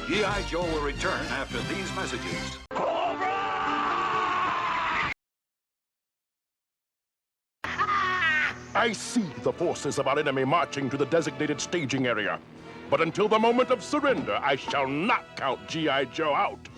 G.I. Joe will return after these messages. I see the forces of our enemy marching to the designated staging area. But until the moment of surrender, I shall not count G.I. Joe out.